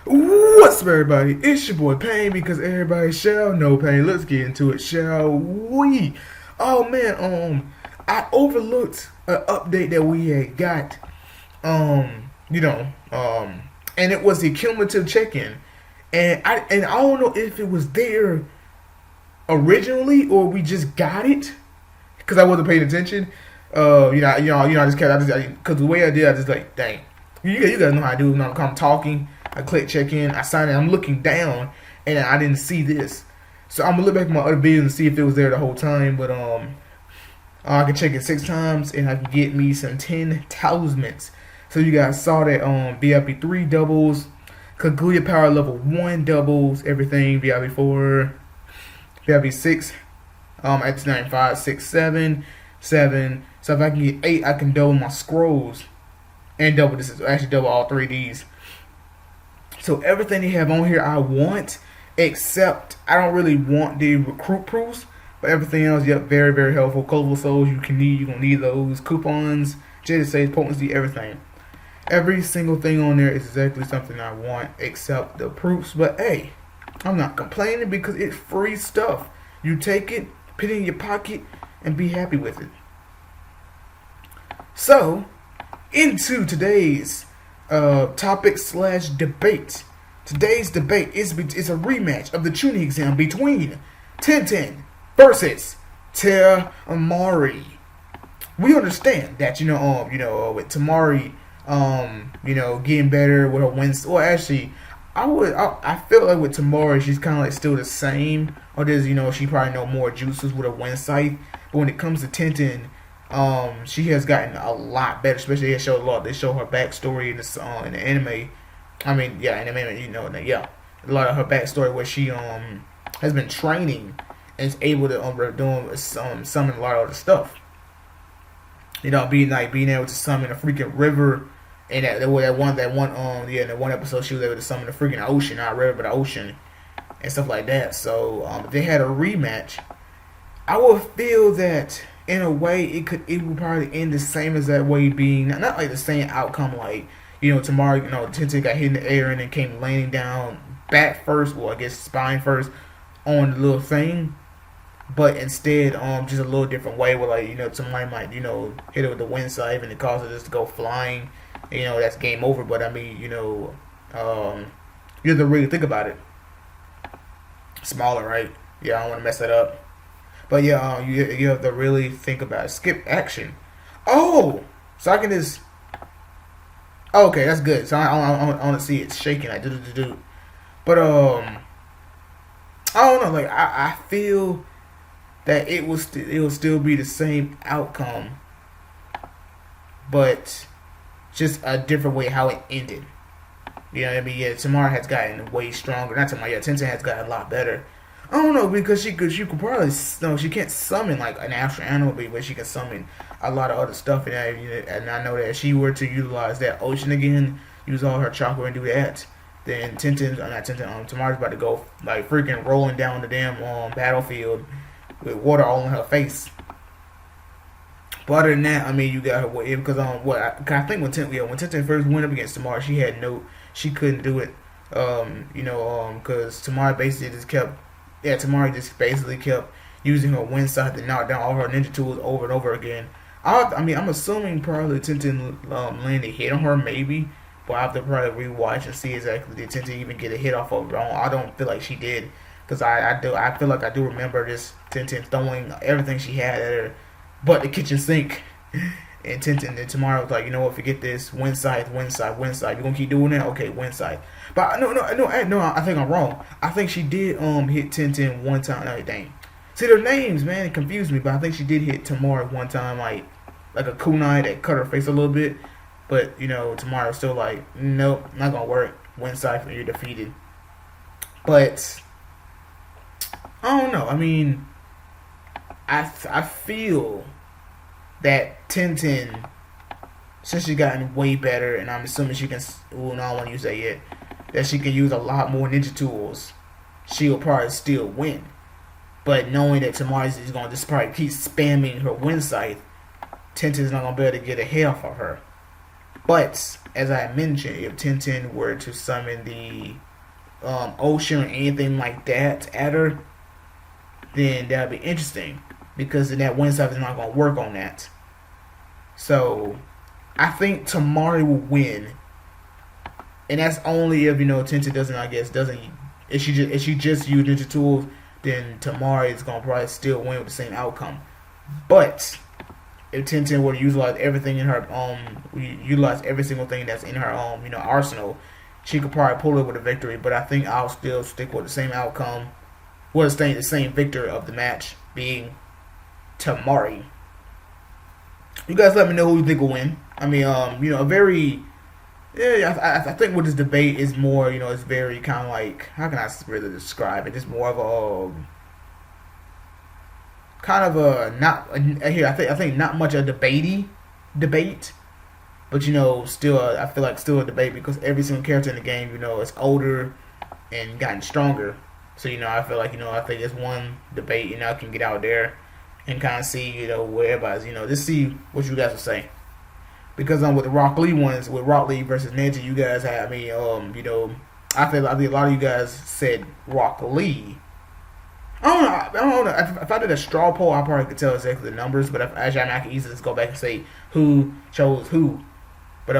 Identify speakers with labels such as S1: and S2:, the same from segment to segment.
S1: What's up, everybody? It's your boy Pain because everybody shall know Pain. Let's get into it, shall we? Oh man, I overlooked an update that we had got. You know, and it was the cumulative check-in, and I don't know if it was there originally or we just got it because I wasn't paying attention. I just kept, because the way I did, I just like, dang, you guys know how I do when I'm talking. I click check in, I sign in, I'm looking down, and I didn't see this. So I'm gonna look back at my other videos and see if it was there the whole time. But I can check it 6 times, and I can get me some 10 talismans. So you guys saw that VIP 3 doubles, Kaguya Power level 1 doubles, everything VIP 4, VIP 6, at 9, 5, 6, 7, 7. So if I can get 8, I can double my scrolls and double this. Actually, double all 3 of these. So everything they have on here I want, except I don't really want the recruit proofs, but everything else, yep, very, very helpful. Colorful souls you're gonna need those. Coupons, Jada says potency, everything. Every single thing on there is exactly something I want, except the proofs. But hey, I'm not complaining because it's free stuff. You take it, put it in your pocket, and be happy with it. So, into today's topic / debate. Today's debate is a rematch of the chunin exam between Tintin versus Temari. We understand that with Temari getting better with her wins. Well, actually, I feel like with Temari she's kind of like still the same. Or there's she probably know more juices with her win scythe. But when it comes to Tintin, she has gotten a lot better. Especially they show her backstory in the anime. I mean, yeah, in the anime, a lot of her backstory where she has been training and is able to summon a lot of other stuff. Being able to summon a freaking river, and in the one episode she was able to summon the freaking ocean, not a river but an ocean, and stuff like that. So if they had a rematch, I would feel that in a way it would probably end the same as that way, being not like the same outcome, like Temari, Tintin got hit in the air and then came landing down back first, or I guess spine first on the little thing, but instead just a little different way where somebody might hit it with the wind scythe and it causes us to go flying, that's game over. But I mean you have to really think about it. Smaller, right? Yeah, I don't want to mess that up. But yeah, you have to really think about it. Skip action. Oh, so I can just. Oh, okay, that's good. So I want to see it shaking like do. But I don't know. Like I feel that it will still be the same outcome, but just a different way how it ended. You know what I mean? Yeah, Temari has gotten way stronger. Not Temari. Yeah, Tintin has gotten a lot better. I don't know, because she could probably she can't summon like an astral animal, but she can summon a lot of other stuff. And I know that if she were to utilize that ocean again, use all her chakra and do that, then Temari's about to go like freaking rolling down the damn battlefield with water all in her face. But other than that, I mean, you got her because I think when Tintin first went up against Temari, she couldn't do it. Because Temari basically just kept. Yeah, Temari just basically kept using her wind scythe to knock down all her ninja tools over and over again. I'm assuming probably Tintin landed a hit on her, maybe, but I have to probably rewatch and see exactly did Tintin even get a hit off of her. I don't feel like she did, because I feel like I do remember this Tintin throwing everything she had at her, but the kitchen sink. And Temari was like, you know what, forget this. Wind scythe. You're gonna keep doing that? Okay, wind scythe. But no, I think I'm wrong. I think she did hit Tintin one time. No, dang. See, their names, man, it confused me. But I think she did hit Temari one time, like a kunai that cut her face a little bit. But Temari was still like, nope, not gonna work. Wind scythe, and you're defeated. But I don't know. I mean, I feel that Tintin, since she's gotten way better, and I'm assuming she can. Well, no, I don't want to use that yet. That she can use a lot more ninja tools, she'll probably still win. But knowing that Temari is going to just probably keep spamming her wind scythe, Tintin's not going to be able to get a hit off of her. But as I mentioned, if Tenten were to summon the ocean or anything like that at her, then that'd be interesting because then that wind stuff is not going to work on that. So I think Temari will win, and that's only if Tenten doesn't. If she just used Ninja Tools, then Temari is gonna probably still win with the same outcome. But if Tenten were to utilize everything in her utilize every single thing that's in her arsenal, she could probably pull it with a victory. But I think I'll still stick with the same outcome. Staying the same victor of the match being Temari. You guys let me know who you think will win. I mean, a very I think with this debate is more, it's very kind of like, how can I really describe it? It's more of a kind of a I think not much a debate, but still I feel like still a debate because every single character in the game, is older and gotten stronger. So I feel like I think it's one debate I can get out there and kind of see where everybody's just see what you guys will say. Because with the Rock Lee ones, with Rock Lee versus Neji, you guys have I think a lot of you guys said Rock Lee. I don't know. If I did a straw poll, I probably could tell exactly the numbers. But I can easily just go back and say who chose who. But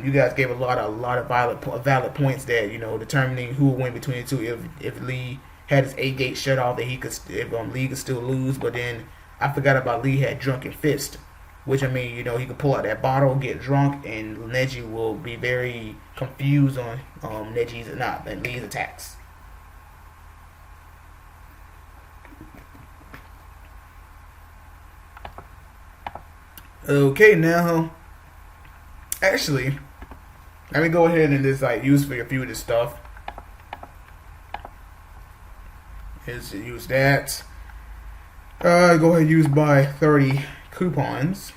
S1: you guys gave a lot of valid points that determining who would win between the two. If Lee had his 8-gate shut off, that Lee could still lose. But then I forgot about Lee had Drunken Fist. Which, he could pull out that bottle, get drunk, and Neji will be very confused on Lee's attacks. Okay, now, actually, let me go ahead and just use for a few of this stuff. Use that. Go ahead and use by 30 coupons.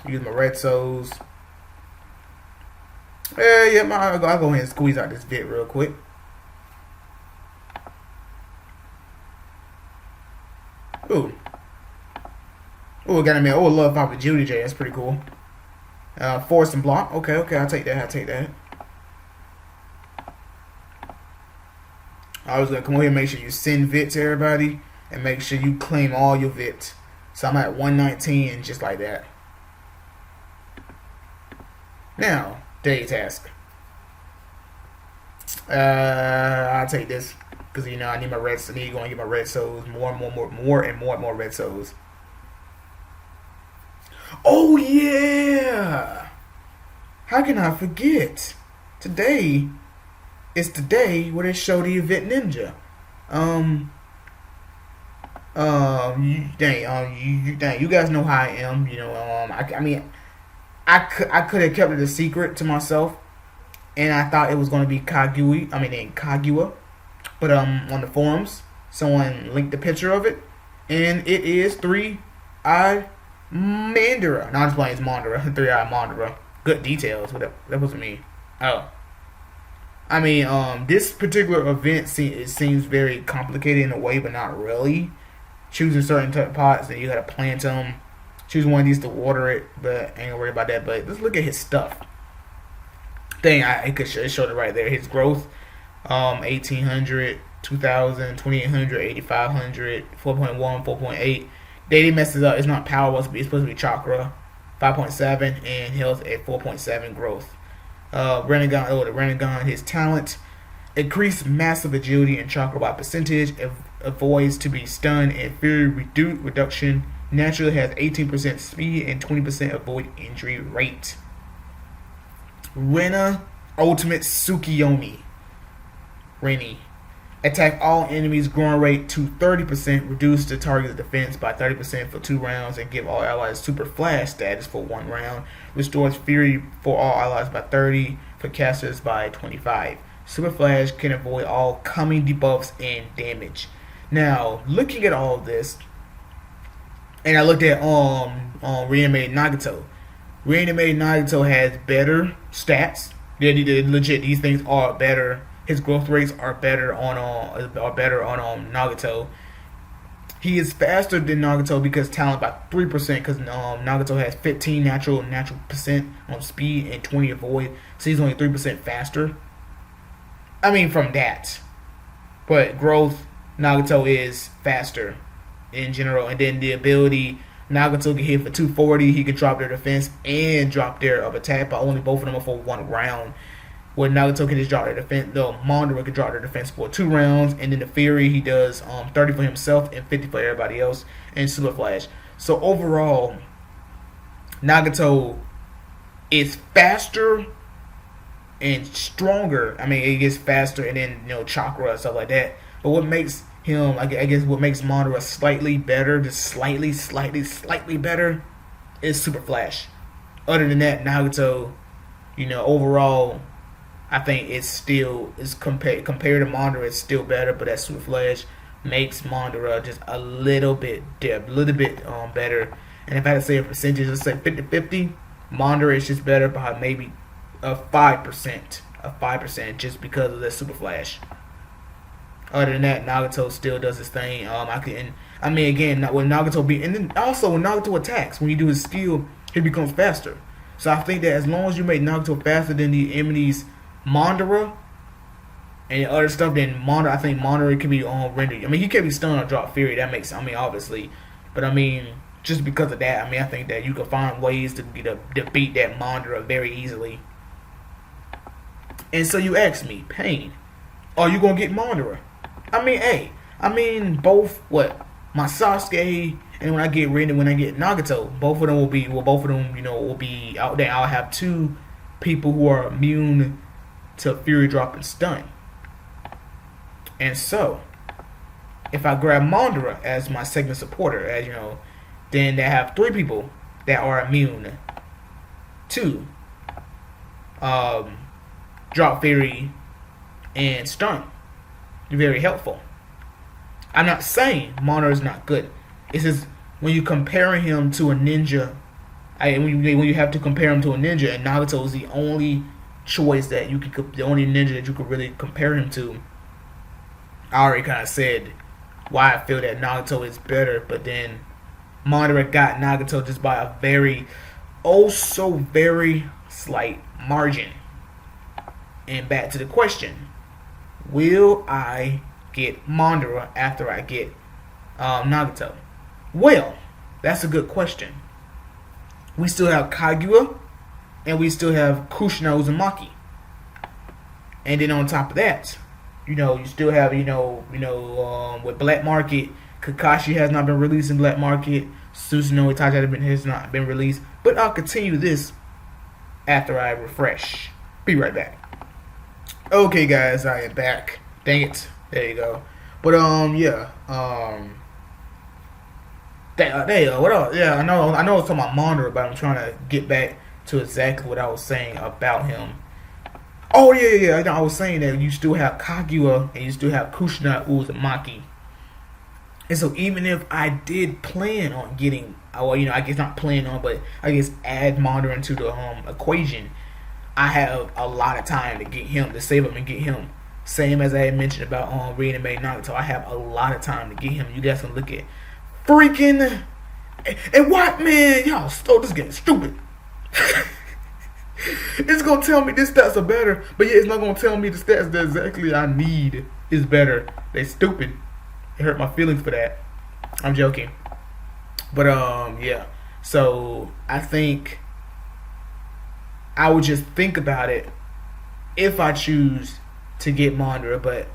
S1: Use my red souls. I'll go ahead and squeeze out this vid real quick. Ooh, got me. Oh, love Papa Judy J. That's pretty cool. Force and block. Okay, I'll take that. I was gonna come over here and make sure you send VIT to everybody and make sure you claim all your VIT. So I'm at 119 just like that. Now, daily task. I'll take this because I need my reds. I need to go and get my red souls. More and more red souls. Oh yeah! How can I forget? Today is the day where they show the event ninja. You guys know how I am. I could have kept it a secret to myself, and I thought it was going to be Kaguya, but on the forums, someone linked the picture of it, and it is 3-eyed Mandara. Not just playing, it's Mandara, 3-eyed Mandara. Good details. What that wasn't me. Oh, this particular event seems very complicated in a way, but not really. Choosing certain type of pots, then you gotta plant them. Choose one of these to water it, but I ain't gonna worry about that. But let's look at his stuff. It showed it right there. His growth, 1800, 2000, 2800, 8500, 4.1, 4.8. Daily messes up. It's not power. It's supposed to be chakra, 5.7, and health at 4.7 growth. The Renegon, his talent, increased massive agility and chakra by percentage. Avoids to be stunned and fury reduction. Naturally has 18% speed and 20% avoid injury rate. Rena Ultimate Tsukiyomi. Reni. Attack all enemies growing rate to 30%. Reduce the target's defense by 30% for 2 rounds and give all allies super flash status for 1 round. Restores fury for all allies by 30. For casters by 25. Super flash can avoid all coming debuffs and damage. Now, looking at all of this, and I looked at Reanimated Nagato. Reanimated Nagato has better stats. Legit, these things are better. His growth rates are better on Nagato. He is faster than Nagato because talent by 3%. Because Nagato has 15 natural percent on speed and 20 avoid, so he's only 3% faster. I mean, from that, but growth, Nagato is faster in general, and then the ability. Nagato can hit for 240. He can drop their defense and drop their attack, but only both of them are for 1 round. Where Nagato can just drop their defense, though Mondara can drop their defense for 2 rounds, and then the Fury he does 30 for himself and 50 for everybody else, and Super Flash. So overall, Nagato is faster and stronger. I mean, it gets faster, and then chakra and stuff like that. But what makes him, I guess, what makes Mondara slightly better, just slightly better, is Super Flash. Other than that, Nagato, overall, I think it's still compared to Mondara, it's still better. But that Super Flash makes Mondara just a little bit better. And if I had to say a percentage, let's say 50-50, Mondara is just better by maybe a 5%, just because of that Super Flash. Other than that, Nagato still does his thing. Again, when Nagato and then also when Nagato attacks, when you do his skill, he becomes faster. So I think that as long as you make Nagato faster than the enemy's Mondara and other stuff, then I think Mondara can be rendered. I mean, he can be stunned or drop Fury. That makes, obviously, but just because of that, I think that you can find ways to defeat that Mondara very easily. And so you ask me, Pain, are you gonna get Mondara? Both my Sasuke and when I get Nagato, both of them will be out there. I'll have 2 people who are immune to Fury drop and stun. And so, if I grab Mondara as my second supporter, then they have 3 people that are immune to drop Fury and stun. Very helpful. I'm not saying Mondara is not good. It's just when you compare him to a ninja, when you have to compare him to a ninja, and Nagato is the only choice the only ninja that you could really compare him to. I already kind of said why I feel that Nagato is better, but then Mondara got Nagato just by a very slight margin. And back to the question. Will I get Mondara after I get Nagato? Well, that's a good question. We still have Kaguya, and we still have Kushina Uzumaki. And then on top of that, you still have, with Black Market, Kakashi has not been released in Black Market. Susanoo Itachi has not been released. But I'll continue this after I refresh. Be right back. Okay, guys, I am back. Dang it. There you go. But, there you go. What else? Yeah, I know I was talking about Mondara, but I'm trying to get back to exactly what I was saying about him. Oh, yeah. I was saying that you still have Kaguya and you still have Kushina Uzumaki. And so even if I did plan on getting, I guess not plan on, but I guess add Mondara into the equation, I have a lot of time to get him, to save him and get him. Same as I had mentioned about Reanimate Nagato. I have a lot of time to get him. You guys can look at freaking. And what, man? Y'all still just getting stupid. It's going to tell me these stats are better, but yeah, it's not going to tell me the stats that exactly I need is better. They stupid. It hurt my feelings for that. I'm joking. But, yeah. So, I think I would just think about it if I choose to get Mondara, but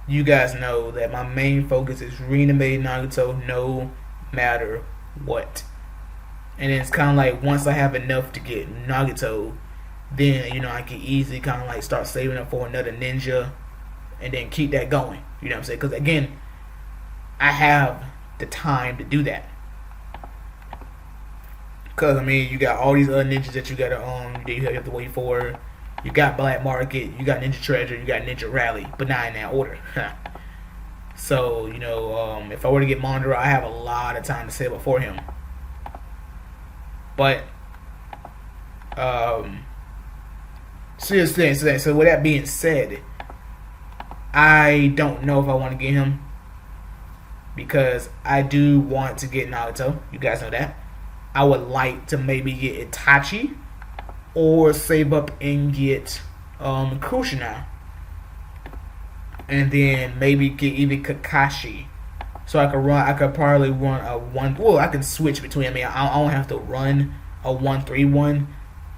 S1: you guys know that my main focus is Reanimate Nagato no matter what. And it's kind of like once I have enough to get Nagato, then I can easily kind of like start saving up for another ninja and then keep that going. You know what I'm saying? Because again, I have the time to do that. Because you got all these other ninjas that you gotta that you have to wait for. You got Black Market, you got Ninja Treasure, you got Ninja Rally, but not in that order. So, if I were to get Mondara, I have a lot of time to save up for him. But, so with that being said, I don't know if I want to get him. because I do want to get Naruto. You guys know that. I would like to maybe get Itachi or save up and get Kushina, and then maybe get even Kakashi. So I could probably run a one. Well, I can switch between. I mean, I don't have to run a 1-3-1,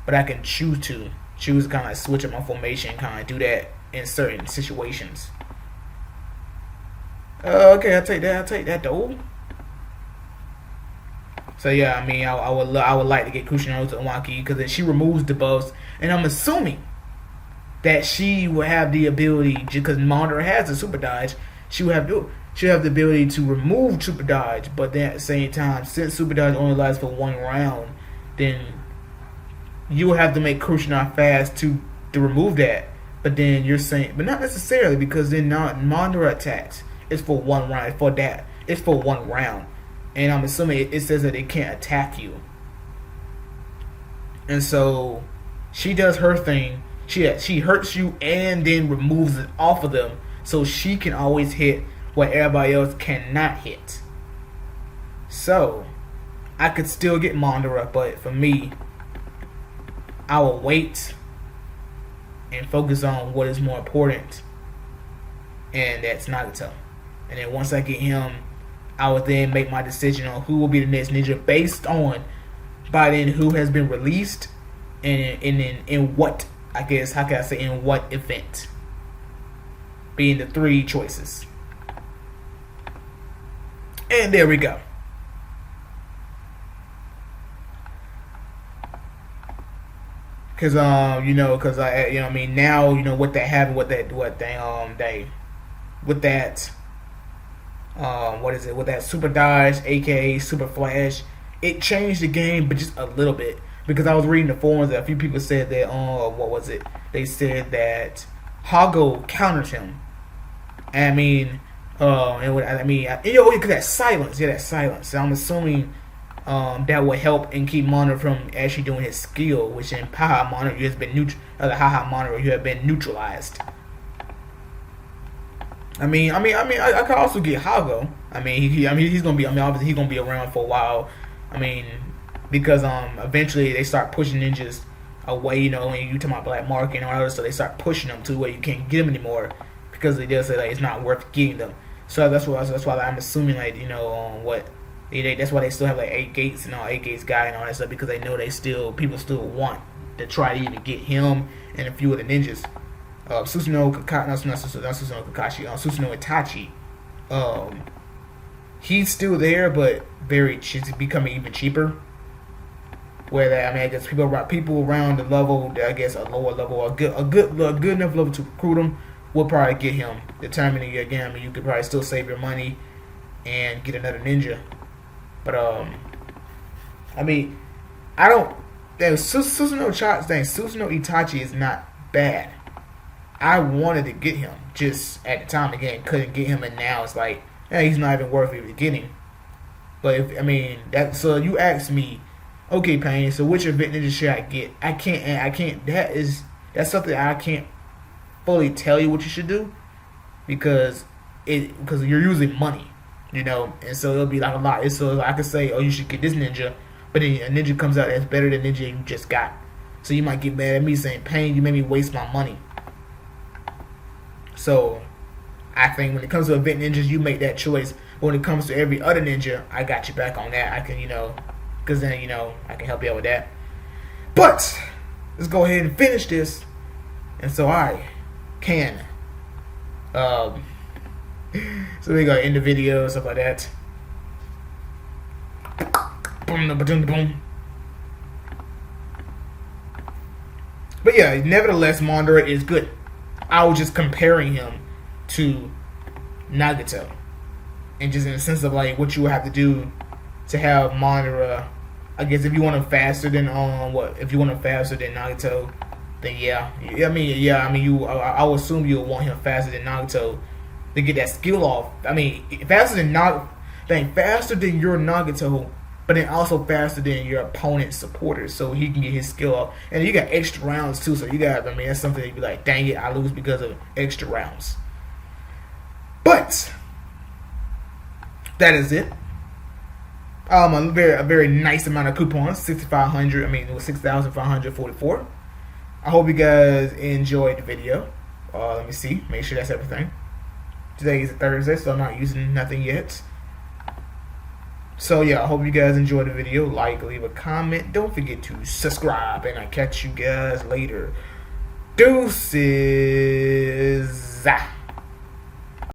S1: but I can choose kind of like switch up my formation, kind of do that in certain situations. Okay, I'll take that though. So yeah, I mean, I would like to get Kushina to Waki because then she removes the buffs, and I'm assuming that she will have the ability, because Madara has a super dodge. She will have the ability to remove super dodge, but then at the same time, since super dodge only lasts for 1 round, then you will have to make Kushina fast to remove that. But then you're saying, but not necessarily, because then Madara attacks. It's for 1 round. It's for 1 round. And I'm assuming it says that it can't attack you. And so she does her thing. She hurts you and then removes it off of them, so she can always hit what everybody else cannot hit. So I could still get Madara, but for me, I will wait and focus on what is more important, and that's Nagato. And then once I get him, I will then make my decision on who will be the next ninja based on by then who has been released and in what, I guess, how can I say, in what event, being the 3 choices. And there we go. Cause I mean, now what they have, with that super dodge, aka super flash, it changed the game, but just a little bit. Because I was reading the forums that a few people said that they said that Hago countered him. And I mean, because that silence, that silence. So I'm assuming that would help and keep Madara from actually doing his skill, which in Haha Madara you have been neutralized. I could also get Hago. He's gonna be. Obviously he's gonna be around for a while. Because eventually they start pushing ninjas away. When you talk about black market and all that, so they start pushing them to where you can't get them anymore, because they just say like it's not worth getting them. So that's why I'm assuming that's why they still have like 8 gates and all 8 gates guy and all that stuff, because they know people still want to try to even get him and a few of the ninjas. Susanoo Itachi. He's still there, but she's becoming even cheaper. Where I guess people around the level, I guess a lower level, a good enough level to recruit him, will probably get him. Determining again, you could probably still save your money and get another ninja. But Susanoo Itachi is not bad. I wanted to get him, just at the time again couldn't get him, and now it's like, he's not even worth even getting. But so you asked me, okay, Payne, so which event ninja should I get? I can't. That's something I can't fully tell you what you should do, because you're using money, and so it'll be like a lot. So I could say, you should get this ninja, but then a ninja comes out that's better than ninja you just got. So you might get mad at me saying, Payne, you made me waste my money. So I think when it comes to event ninjas, you make that choice. But when it comes to every other ninja, I got you back on that. I can, because then, I can help you out with that. But let's go ahead and finish this. And so I can. So we gotta end the video, stuff like that. Boom. But yeah, nevertheless, Madara is good. I was just comparing him to Nagato, and just in the sense of like what you would have to do to have Madara. I guess if you want him faster than Nagato, then I would assume you'll want him faster than Nagato to get that skill off. Faster than your Nagato, but then also faster than your opponent's supporters, so he can get his skill off. And you got extra rounds too, so you got, that's something you'd be like, dang it, I lose because of extra rounds. But that is it. A very nice amount of coupons, 6,500. I mean, it was 6,544. I hope you guys enjoyed the video. Let me see. Make sure that's everything. Today is a Thursday, so I'm not using nothing yet. So yeah, I hope you guys enjoyed the video. Like, leave a comment. Don't forget to subscribe, and I'll catch you guys later. Deuces.